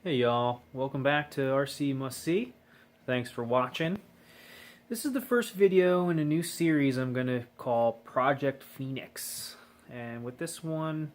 Hey y'all, welcome back to RC Must See. Thanks for watching. This is the first video in a new series I'm going to call Project Phoenix. And with this one,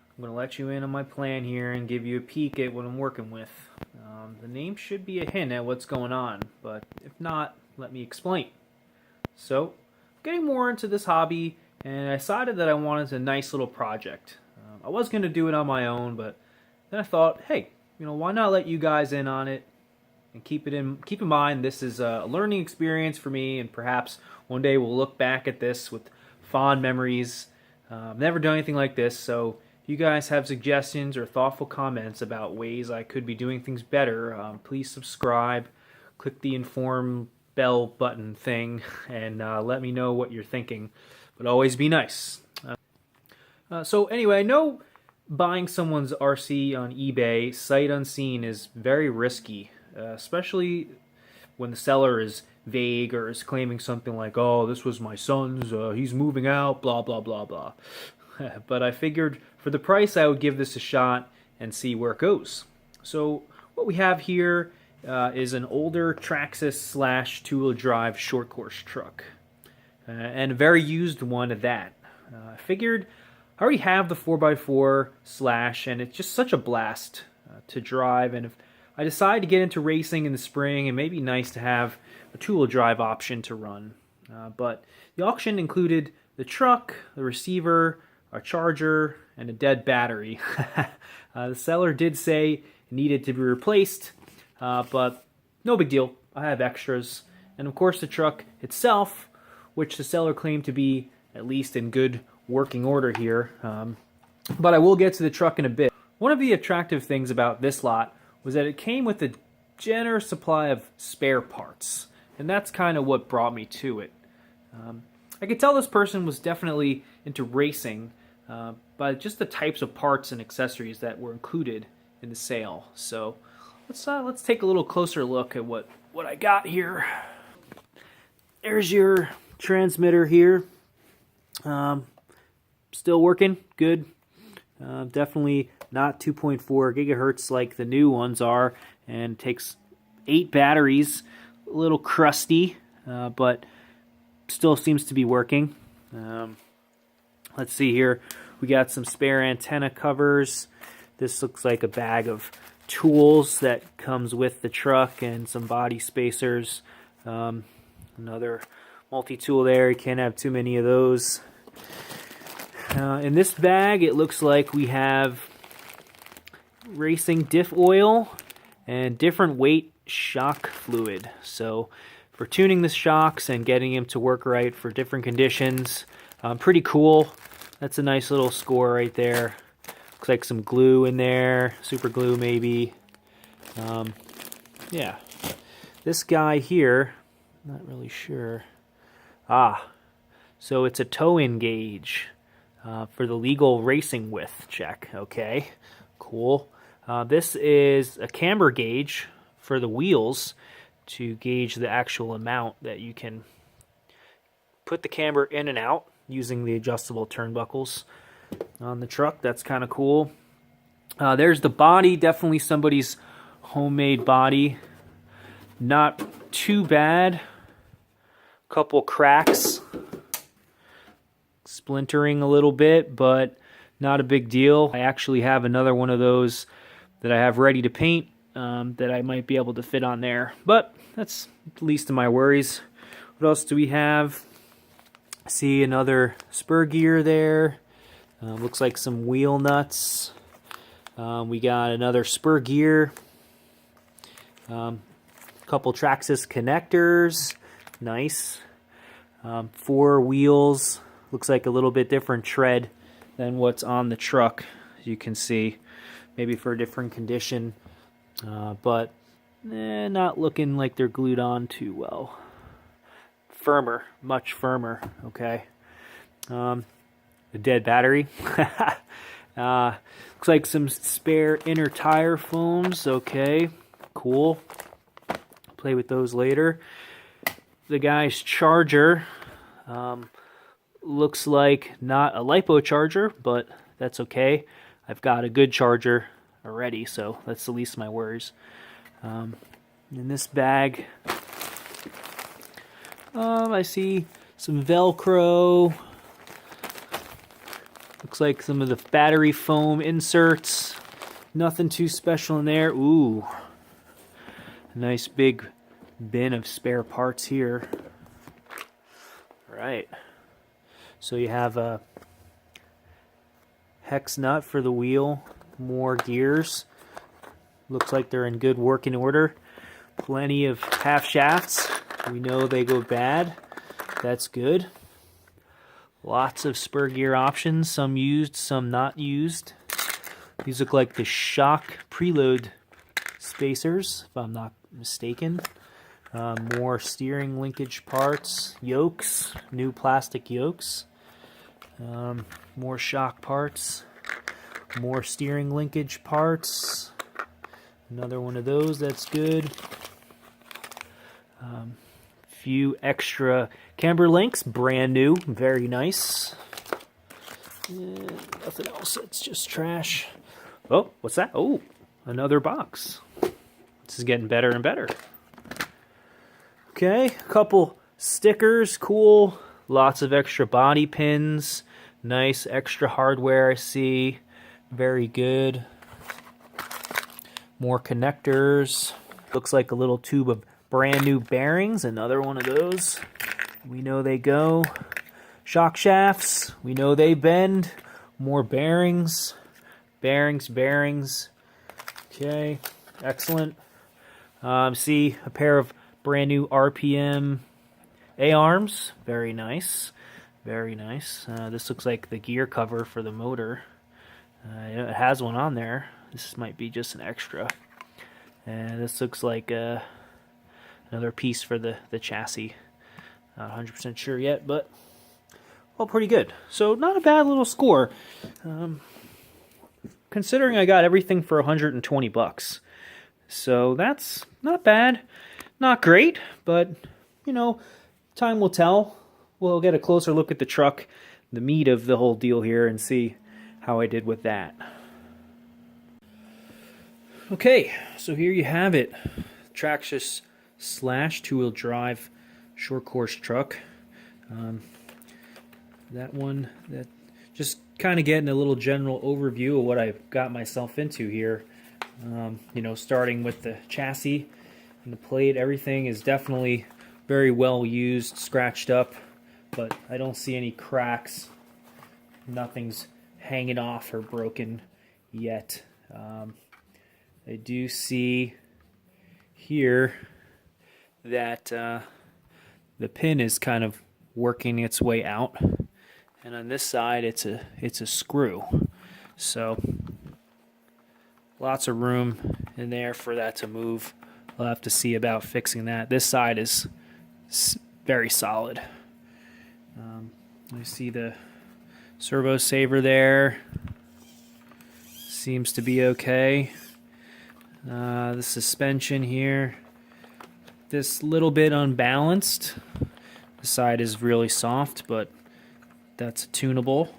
I'm going to let you in on my plan here and give you a peek at what I'm working with. The name should be a hint at what's going on, but if not, let me explain. So, getting more into this hobby, and I decided that I wanted a nice little project. I was going to do it on my own, but then I thought, hey, why not let you guys in on it and keep in mind this is a learning experience for me, and perhaps one day we'll look back at this with fond memories. I've never done anything like this, so if you guys have suggestions or thoughtful comments about ways I could be doing things better, please subscribe, click the inform bell button thing, and let me know what you're thinking. But always be nice. So anyway, I know buying someone's RC on eBay, sight unseen, is very risky, especially when the seller is vague or is claiming something like, oh, this was my son's, he's moving out, blah, blah, blah, blah. But I figured for the price I would give this a shot and see where it goes. So what we have here is an older Traxxas / two-wheel drive short course truck, and a very used one at that. I figured I already have the 4x4 Slash, and it's just such a blast to drive. And if I decide to get into racing in the spring, it may be nice to have a two-wheel drive option to run. But the auction included the truck, the receiver, a charger, and a dead battery. The seller did say it needed to be replaced, but no big deal. I have extras. And of course the truck itself, which the seller claimed to be at least in good working order here, but I will get to the truck in a bit. One of the attractive things about this lot was that it came with a generous supply of spare parts, and that's kind of what brought me to it. I could tell this person was definitely into racing by just the types of parts and accessories that were included in the sale. So let's take a little closer look at what I got here. There's your transmitter here. Still working, good. Definitely not 2.4 gigahertz like the new ones are, and takes 8 batteries. A little crusty, but still seems to be working. Let's see here. We got some spare antenna covers. This looks like a bag of tools that comes with the truck, and some body spacers. Another multi-tool there. You can't have too many of those. In this bag, it looks like we have racing diff oil and different weight shock fluid. So for tuning the shocks and getting them to work right for different conditions, pretty cool. That's a nice little score right there. Looks like some glue in there, super glue maybe. Yeah, this guy here, not really sure. So it's a toe-in gauge. For the legal racing width check. Okay, cool. This is a camber gauge for the wheels to gauge the actual amount that you can put the camber in and out using the adjustable turnbuckles on the truck. That's kind of cool. There's the body, definitely somebody's homemade body. Not too bad. Couple cracks. Splintering a little bit, but not a big deal. I actually have another one of those that I have ready to paint that I might be able to fit on there, but that's the least of my worries. What else do we have? See another spur gear there. Looks like some wheel nuts. We got another spur gear. Couple Traxxas connectors. Nice. 4 wheels. Looks like a little bit different tread than what's on the truck, as you can see. Maybe for a different condition, but not looking like they're glued on too well. Firmer, much firmer, okay. A dead battery. Looks like some spare inner tire foams, okay, cool. Play with those later. The guy's charger. Looks like not a LiPo charger, but that's okay. I've got a good charger already, so that's the least of my worries. In this bag, I see some Velcro. Looks like some of the battery foam inserts. Nothing too special in there. Ooh, a nice big bin of spare parts here. All right. So you have a hex nut for the wheel, more gears. Looks like they're in good working order. Plenty of half shafts. We know they go bad. That's good. Lots of spur gear options, some used, some not used. These look like the shock preload spacers, if I'm not mistaken. More steering linkage parts, yokes, new plastic yokes. More shock parts, more steering linkage parts. Another one of those, that's good. Few extra camber links, brand new, very nice. And nothing else, it's just trash. Oh, what's that? Oh, another box. This is getting better and better. Okay, a couple stickers, cool. Lots of extra body pins. Nice extra hardware I see. Very good. More connectors. Looks like a little tube of brand new bearings. Another one of those. We know they go. Shock shafts. We know they bend. More bearings. Bearings. Okay, excellent. See a pair of brand new RPM A-arms. Very nice. Very nice. This looks like the gear cover for the motor. It has one on there. This might be just an extra. And this looks like another piece for the chassis. Not 100% sure yet, but well, pretty good. So not a bad little score. Considering I got everything for 120 bucks. So that's not bad. Not great, but you know, time will tell. We'll get a closer look at the truck, the meat of the whole deal here, and see how I did with that. Okay, so here you have it. Traxxas slash two-wheel drive short course truck. That one, that just kind of getting a little general overview of what I've got myself into here. You know, starting with the chassis and the plate, everything is definitely very well used, scratched up, but I don't see any cracks. Nothing's hanging off or broken yet. I do see here that the pin is kind of working its way out, and on this side it's a screw. So lots of room in there for that to move. We'll have to see about fixing that. This side is very solid. I see the servo saver there. Seems to be okay. The suspension here, this little bit unbalanced. The side is really soft, but that's tunable.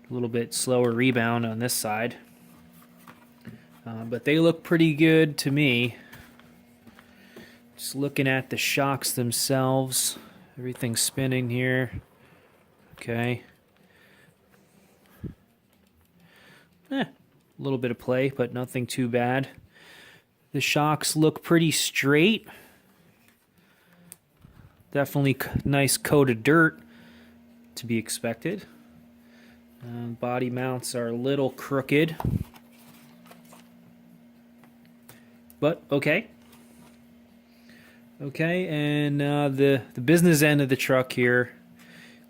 A little bit slower rebound on this side. But they look pretty good to me. Just looking at the shocks themselves, everything's spinning here. Okay. A little bit of play, but nothing too bad. The shocks look pretty straight. Definitely nice coat of dirt to be expected. Body mounts are a little crooked, but okay. Okay, and the business end of the truck here.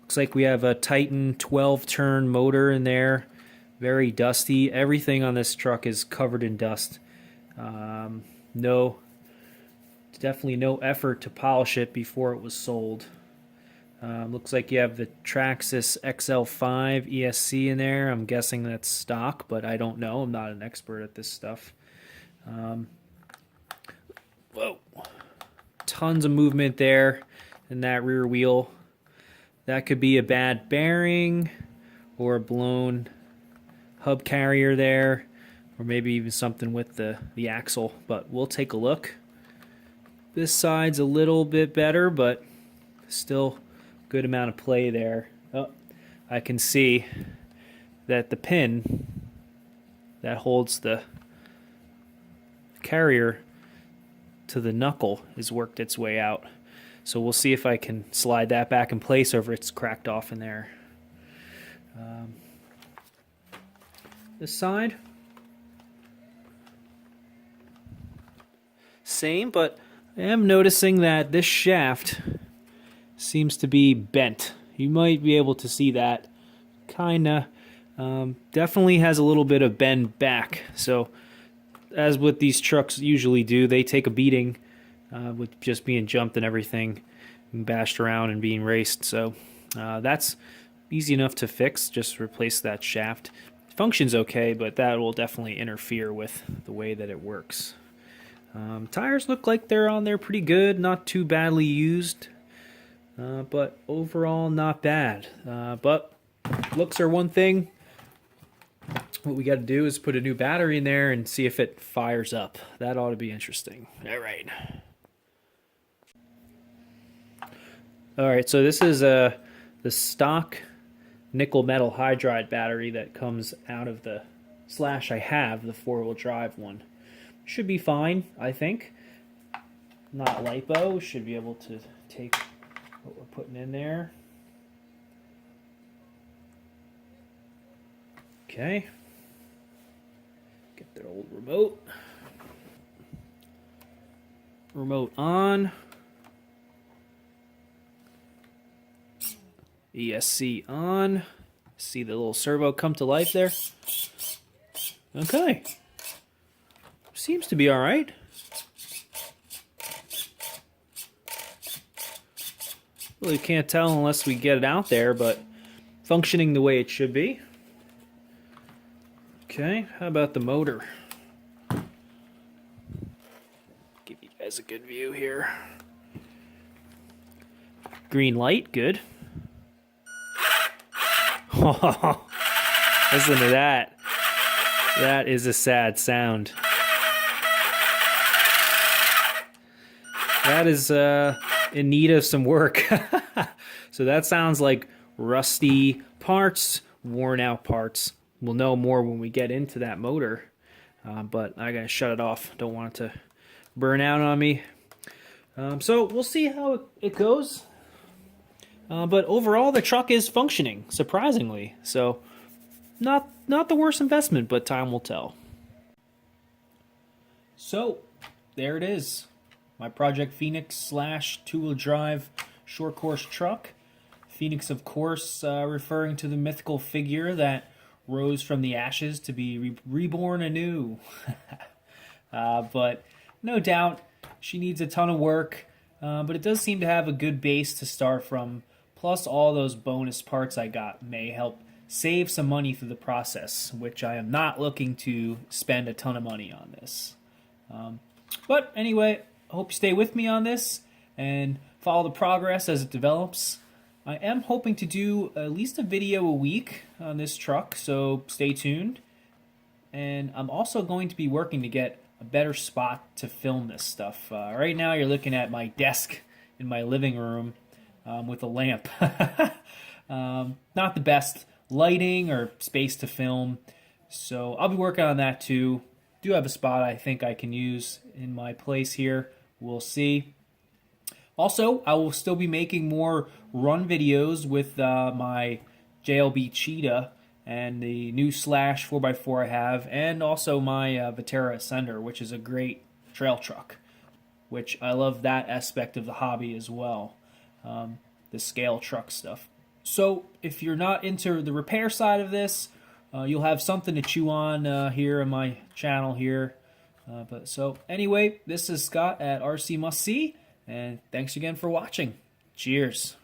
Looks like we have a Titan 12-turn motor in there. Very dusty. Everything on this truck is covered in dust. Definitely no effort to polish it before it was sold. Looks like you have the Traxxas XL5 ESC in there. I'm guessing that's stock, but I don't know. I'm not an expert at this stuff. Whoa. Tons of movement there in that rear wheel. That could be a bad bearing or a blown hub carrier there. or maybe even something with the axle, but we'll take a look. This side's a little bit better, but still good amount of play there. Oh, I can see that the pin that holds the carrier to the knuckle has worked its way out. So we'll see if I can slide that back in place or if it's cracked off in there. This side, same, but I am noticing that this shaft seems to be bent. You might be able to see that. Kinda. Definitely has a little bit of bend back. So, as what these trucks usually do, they take a beating with just being jumped and everything, and bashed around and being raced. So, that's easy enough to fix. Just replace that shaft. It functions okay, but that will definitely interfere with the way that it works. Tires look like they're on there pretty good, not too badly used, but overall not bad. But looks are one thing. What we got to do is put a new battery in there and see if it fires up. That ought to be interesting. All right, so this is the stock nickel metal hydride battery that comes out of the Slash I have, the 4-wheel drive one. Should be fine, I think. Not lipo. Should be able to take what we're putting in there. Okay. Get their old remote. Remote on. ESC on. See the little servo come to life there? Okay. Seems to be all right. Really can't tell unless we get it out there, but functioning the way it should be. Okay, how about the motor? Give you guys a good view here. Green light, good. Listen to that. That is a sad sound. That is in need of some work. So that sounds like rusty parts, worn out parts. We'll know more when we get into that motor. But I gotta shut it off. Don't want it to burn out on me. So we'll see how it goes. But overall, the truck is functioning, surprisingly. So not the worst investment, but time will tell. So there it is. My Project Phoenix Slash 2-wheel drive short course truck. Phoenix, of course, referring to the mythical figure that rose from the ashes to be reborn anew. But no doubt she needs a ton of work, but it does seem to have a good base to start from. Plus all those bonus parts I got may help save some money through the process, which I am not looking to spend a ton of money on this. But anyway, I hope you stay with me on this and follow the progress as it develops. I am hoping to do at least a video a week on this truck, so stay tuned. And I'm also going to be working to get a better spot to film this stuff. Right now you're looking at my desk in my living room with a lamp. Not the best lighting or space to film, so I'll be working on that too. Do have a spot I think I can use in my place here. We'll see. Also, I will still be making more run videos with my JLB Cheetah and the new Slash 4x4 I have, and also my Vetera Ascender, which is a great trail truck, which I love that aspect of the hobby as well, the scale truck stuff. So if you're not into the repair side of this, you'll have something to chew on here on my channel here. So anyway, this is Scott at RC Must See, and thanks again for watching. Cheers.